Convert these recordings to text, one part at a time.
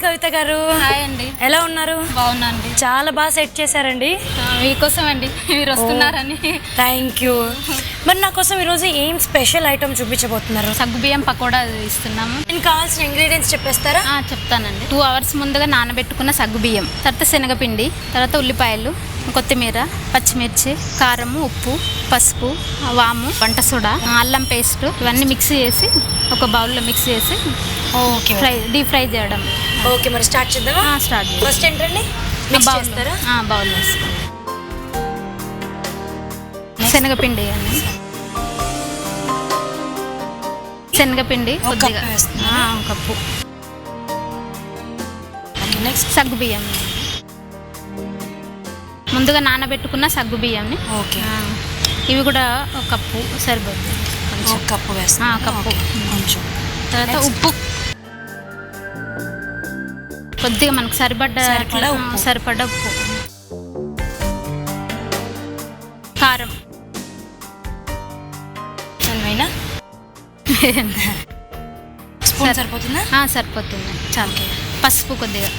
కవిత గారు. హాయ్ అండి. ఎలా ఉన్నారు? బాగున్నాండి. చాలా బాగా సెట్ చేశారండి. మీకోసం అండి, మీరు వస్తున్నారని. Thank you. మరి నా కోసం ఈరోజు ఏం స్పెషల్ ఐటమ్ చూపించబోతున్నారు? సగ్గుబియ్యం పకోడా ఇస్తున్నాము. నేను కావాల్సిన ఇంగ్రీడియంట్స్ చెప్పేస్తారా? చెప్తానండి. 2 hours ముందుగా నానబెట్టుకున్న సగ్గుబియ్యం, తర్వాత శనగపిండి, తర్వాత ఉల్లిపాయలు, కొత్తిమీర, పచ్చిమిర్చి, కారము, ఉప్పు, పసుపు, వాము, వంట సోడా, అల్లం పేస్ట్ ఇవన్నీ మిక్స్ చేసి ఒక బౌల్లో మిక్స్ చేసి ఓకే, డీప్ ఫ్రై చేయడం. ఓకే, మరి స్టార్ట్ చేద్దామా? స్టార్ట్ చేద్దాం. ఫస్ట్ ఏంటండి? బౌల్ వేసుకోండి. శనగపిండి వేయండి. శనగపిండి కొద్దిగా, కప్పు. నెక్స్ట్ సగ్గుబియ్యం, ముందుగా నానబెట్టుకున్న సగ్గుబియ్యంని. ఓకే, ఇవి కూడా ఒక కప్పు సరిపోతుంది. కొంచెం కప్పు వేస్తాం. కప్పు. కొంచెం. తర్వాత ఉప్పు కొద్దిగా మనకు సరిపడ్డ ఉప్పు. కారం స్పూన్ సరిపోతుందా? సరిపోతుంది, చాలా. పసుపు కొద్దిగా.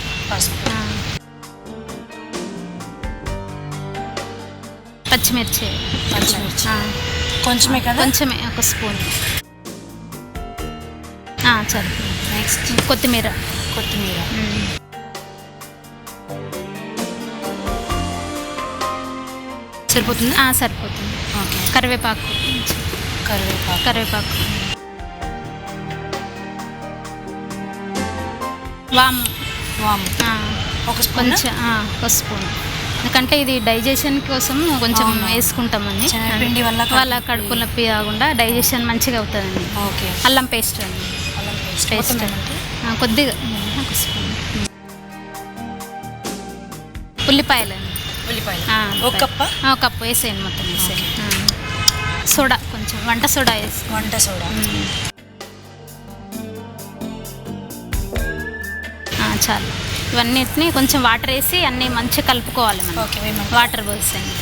పచ్చిమిర్చి కొంచెమే కదా? కొంచెమే, ఒక స్పూన్. సరిపోతుంది. నెక్స్ట్ కొత్తిమీర. సరిపోతుంది. సరిపోతుంది. ఓకే, కరివేపాకు. వాము. ఒక స్పూన్. ఒక స్పూన్, ఎందుకంటే ఇది డైజెషన్ కోసం కొంచెం వేసుకుంటామని. పిండి వాళ్ళ కడుపు నొప్పి కాకుండా డైజెషన్ మంచిగా అవుతుందండి. ఓకే, అల్లం పేస్ట్ అండి. కొద్దిగా ఒక స్పూన్. ఉల్లిపాయలు ఒక కప్పు వేసేయండి, మొత్తం వేసేయండి. సోడా కొంచెం, వంట సోడా వేసి. చాలు. ఇవన్నిటిని కొంచెం వాటర్ వేసి అన్నీ మంచిగా కలుపుకోవాలి మనం. వాటర్ పోసేయండి.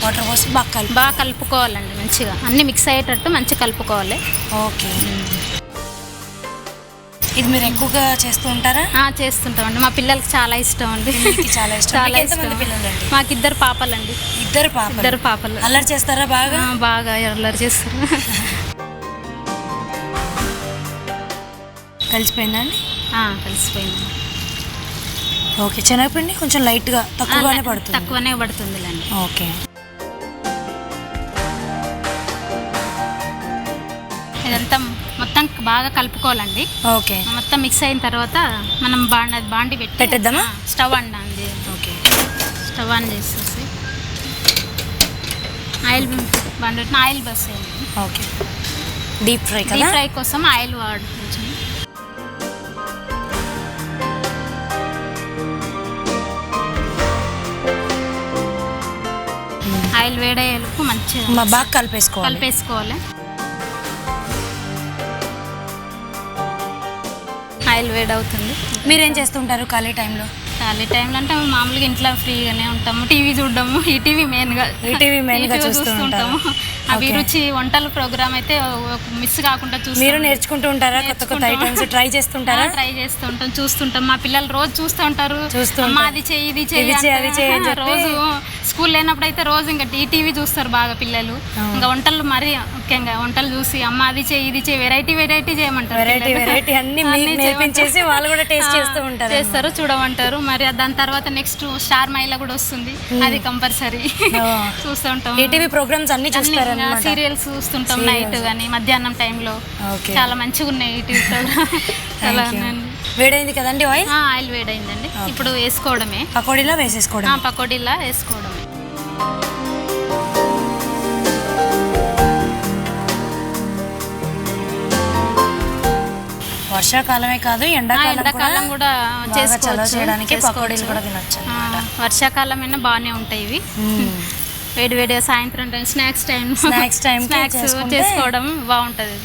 వాటర్ పోసి బాగా కలుపుకోవాలండి. మంచిగా అన్నీ మిక్స్ అయ్యేటట్టు మంచిగా కలుపుకోవాలి. ఓకే, ఇది మీరు ఎక్కువగా చేస్తూ ఉంటారా? చేస్తుంటామండి. మా పిల్లలకి చాలా ఇష్టం అండి. చాలా ఇష్టం. మాకు 2 పాపలండి. 2 పాపలు. అల్లరి చేస్తారా? బాగా అల్లరి చేస్తారు. కలిసిపోయిందండి? కలిసిపోయింది. ఓకే, శనగపిండి కొంచెం లైట్గా తక్కువనే పడుతుంది. ఓకే, ఇదంతా మొత్తం బాగా కలుపుకోవాలండి. ఓకే, మొత్తం మిక్స్ అయిన తర్వాత మనం బాండి పెట్టేద్దామా? స్టవ్ అండి. ఓకే, స్టవ్ ఆన్ చేసేసి ఆయిల్ బస్సేయండి. ఓకే, డీప్ ఫ్రై కోసం ఆయిల్ వాడు. కొంచెం ఆయిల్ వేడయ్యేలకు మంచిగా బాగా కలిపేసుకోవాలి. ఆయిల్ వేడవుతుంది. మీరేం చేస్తుంటారు ఖాళీ టైంలో? అంటే మామూలుగా ఇంట్లో ఫ్రీగానే ఉంటాము. టీవీ చూడడము, ఈటీవీ మెయిన్గా చూస్తుంటాము. అభిరుచి వంటల ప్రోగ్రామ్ అయితే మిస్ కాకుండా మీరు నేర్చుకుంటూ ఉంటారా? కొత్త ఐటమ్స్ ట్రై చేస్తుంటారా? ట్రై చేస్తుంటాం, చూస్తుంటాం. మా పిల్లలు రోజు చూస్తూ ఉంటారు. అది చెయ్యి, ఇది చెయ్యి. రోజు స్కూల్ లేనప్పుడు అయితే రోజు ఇంకా టీవీ చూస్తారు బాగా పిల్లలు. ఇంకా వంటలు మరీ ముఖ్యంగా వంటలు చూసి అమ్మ అది చెయ్యి, ఇది చెయ్యి, వెరైటీ చేయమంటారు. వెరైటీ అన్ని నేర్పించేసి వాళ్ళు కూడా టేస్ట్ చేస్తారు, చూడమంటారు. మరి దాని తర్వాత నెక్స్ట్ స్టార్ మైలా కూడా వస్తుంది, అది కంపల్సరీ చూస్తూ ఉంటాం. ఈటీవీ ప్రోగ్రామ్స్ అన్ని చూస్తారు. సీరియల్స్ చూస్తుంటాం నైట్ కానీ మధ్యాహ్నం టైంలో. చాలా మంచిగా ఉన్నాయి ఈటీవీ ప్రోగ్రామ్. వేడైంది కదండి ఆయిల్? ఆయిల్ వేడైందండి. ఇప్పుడు వేసుకోవడమే. పకోడీలా వేసుకోవడమే. వర్షాకాలమే కాదు, ఎండాకాలం కూడా చేయడానికి పకోడీలు కూడా తినొచ్చు. వర్షాకాలం అయినా బాగానే ఉంటాయి ఇవి. వేడివేడిగా సాయంత్రం టైం స్నాక్స్ చేసుకోవడం బాగుంటుంది.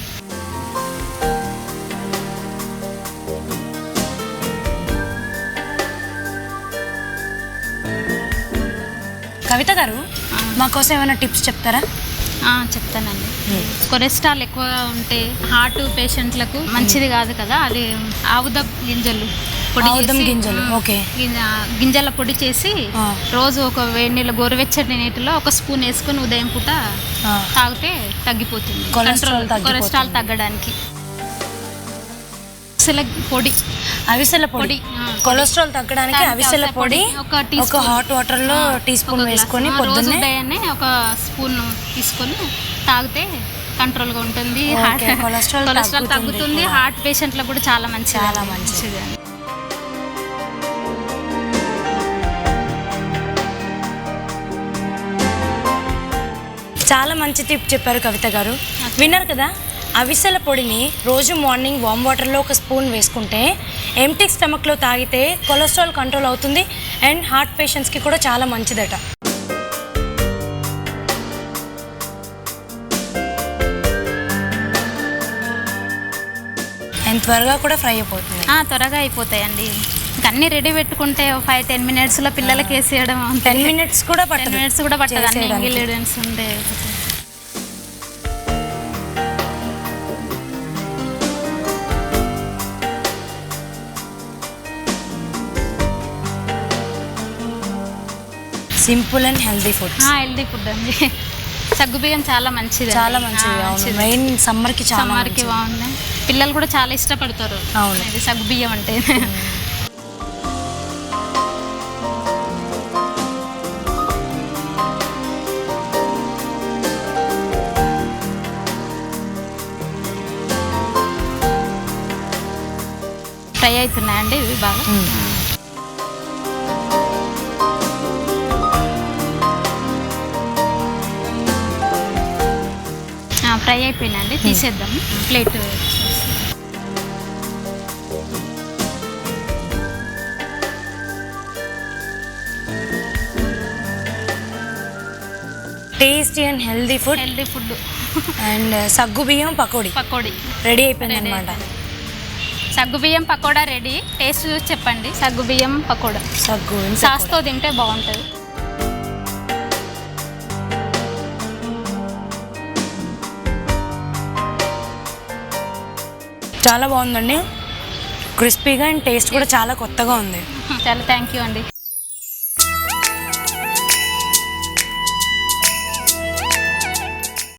కవిత గారు, మా కోసం ఏమైనా టిప్స్ చెప్తారా? చెప్తానండి. కొలెస్ట్రాల్ ఎక్కువగా ఉంటే హార్ట్ పేషెంట్లకు మంచిది కాదు కదా, అది ఆముదం గింజలు పొడి గింజలు గింజల పొడి చేసి రోజు ఒక వేడి నీళ్ళు గోరువెచ్చని నీటిలో ఒక స్పూన్ వేసుకొని ఉదయం పూట తాగితే తగ్గిపోతుంది కొలెస్ట్రాల్ తగ్గడానికి. అవిసెల పొడి కొలెస్ట్రాల్ తగ్గడానికి అవిసెల పొడి ఒక హాట్ వాటర్ లో టీ స్పూన్ వేసుకొని పొద్దున్నే ఒక స్పూన్ తీసుకొని తాగితే కంట్రోల్ గా ఉంటుంది. కొలెస్ట్రాల్ తగ్గుతుంది. హార్ట్ పేషెంట్లకు కూడా చాలా మంచిది. చాలా మంచి టిప్ చెప్పారు కవిత గారు. విన్నారు కదా, అవిసెల పొడిని రోజు మార్నింగ్ వామ్ వాటర్లో ఒక స్పూన్ వేసుకుంటే ఎంటీ స్టమక్లో తాగితే కొలెస్ట్రాల్ కంట్రోల్ అవుతుంది అండ్ హార్ట్ పేషెంట్స్కి కూడా చాలా మంచిదట. అండ్ త్వరగా కూడా ఫ్రై అయిపోతుంది. త్వరగా అయిపోతాయండి. ఇంకా అన్నీ రెడీ పెట్టుకుంటే 5-10 మినిట్స్లో పిల్లలకి వేసేయడం. 10 మినిట్స్ కూడా పట్టదు. అన్ని ఇంగ్రీడియంట్స్ ఉండే. సింపుల్ అండ్ హెల్దీ ఫుడ్ అండి. సగ్గుబియ్యం చాలా మంచిది. మెయిన్ సమ్మర్కి బాగుంది. పిల్లలు కూడా చాలా ఇష్టపడతారు. అవును, ఇది సగ్గుబియ్యం అంటే. ఫ్రై అవుతున్నాయండి ఇవి బాగా. ఫ్రై అయిపోయినండి, తీసేద్దాం plate. Tasty and healthy food and సగ్గుబియ్యం పకోడీ రెడీ అయిపోయింది అనమాట. సగ్గుబియ్యం పకోడా రెడీ. టేస్ట్ చూసి చెప్పండి. సగ్గుబియ్యం పకోడా సాస్తో తింటే బాగుంటుంది. చాలా బాగుందండి, క్రిస్పీగా అండ్ టేస్ట్ కూడా చాలా కొత్తగా ఉంది. చాలా థ్యాంక్ యూ అండి.